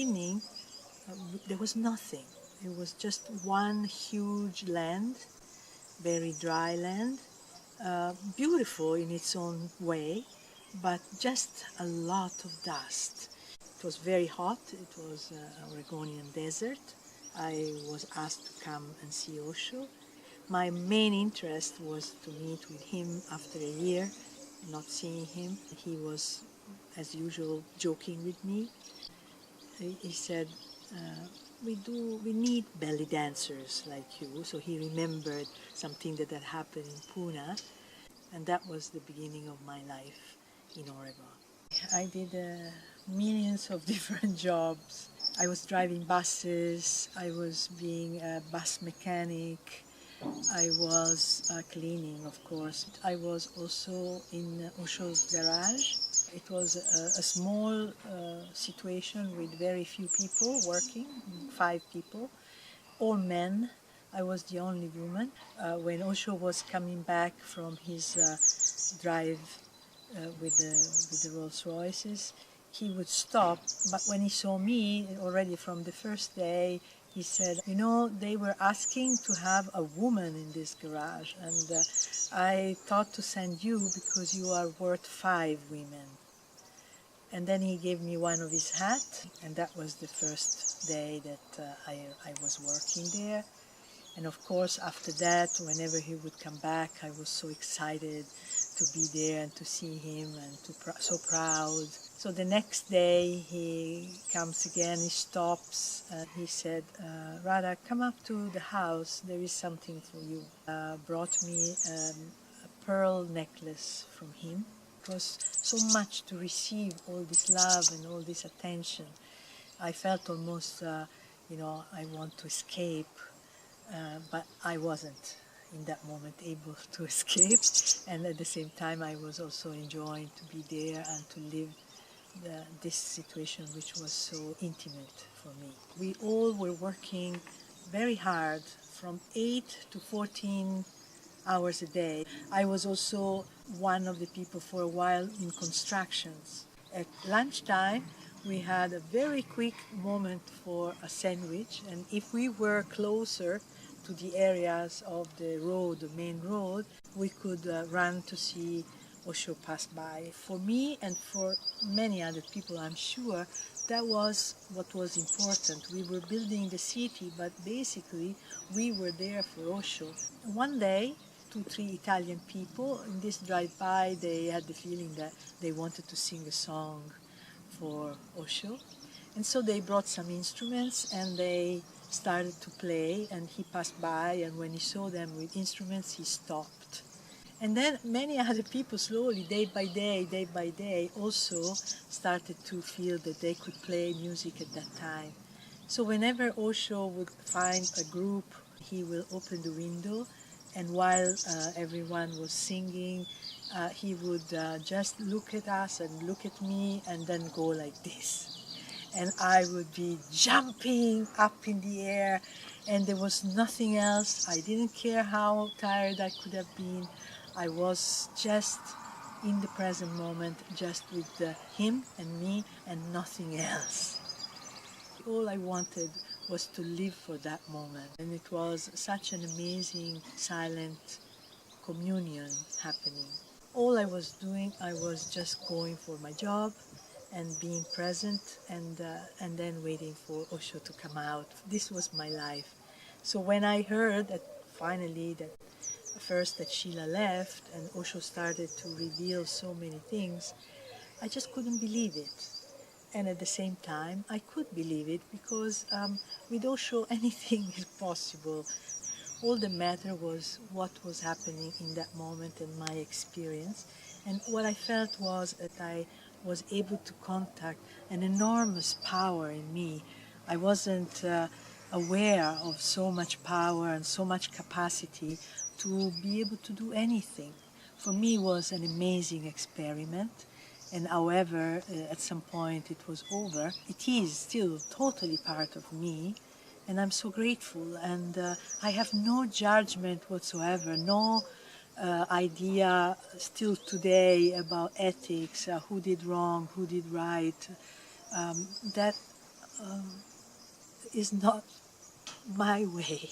beginning, there was nothing. It was just one huge land, very dry land, beautiful in its own way, but just a lot of dust. It was very hot. It was Oregonian desert. I was asked to come and see Osho. My main interest was to meet with him after a year, not seeing him. He was, as usual, joking with me. He said, we need belly dancers like you. So he remembered something that had happened in Pune, and that was the beginning of my life in Oregon. I did millions of different jobs. I was driving buses, I was being a bus mechanic, I was cleaning, of course. I was also in Osho's garage. It was a small situation with very few people working, 5 people, all men. I was the only woman. When Osho was coming back from his drive with the Rolls Royces, he would stop, but when he saw me already from the first day, he said, you know, they were asking to have a woman in this garage, and I thought to send you because you are worth 5 women. And then he gave me one of his hats, and that was the first day that I was working there. And of course, after that, whenever he would come back, I was so excited to be there and to see him, and so proud. So the next day he comes again, he stops, he said, Radha, come up to the house, there is something for you. Brought me a pearl necklace from him. It was so much to receive all this love and all this attention. I felt almost, I want to escape, but I wasn't in that moment able to escape, and at the same time I was also enjoying to be there and to live this situation which was so intimate for me. We all were working very hard from 8 to 14 hours a day. I was also one of the people for a while in constructions. At lunchtime we had a very quick moment for a sandwich, and if we were closer to the areas of the road, the main road, we could run to see Osho pass by. For me and for many other people, I'm sure, that was what was important. We were building the city, but basically we were there for Osho. One day, 2-3 Italian people in this drive-by, they had the feeling that they wanted to sing a song for Osho. And so they brought some instruments and they started to play, and he passed by, and when he saw them with instruments, he stopped. And then many other people slowly, day by day, also started to feel that they could play music at that time. So whenever Osho would find a group, he will open the window, and while everyone was singing, he would just look at us and look at me and then go like this. And I would be jumping up in the air, and there was nothing else. I didn't care how tired I could have been. I was just in the present moment, just with him and me and nothing else. All I wanted was to live for that moment. And it was such an amazing, silent communion happening. All I was doing, I was just going for my job and being present, and then waiting for Osho to come out. This was my life. So when I heard that finally that first that Sheila left and Osho started to reveal so many things, I just couldn't believe it. And at the same time, I could believe it because with Osho anything is possible. All the matter was what was happening in that moment and my experience. And what I felt was that I was able to contact an enormous power in me. I wasn't aware of so much power and so much capacity to be able to do anything. For me, it was an amazing experiment. And however, at some point it was over, it is still totally part of me. And I'm so grateful. And I have no judgment whatsoever, no idea still today about ethics, who did wrong, who did right. That is not my way.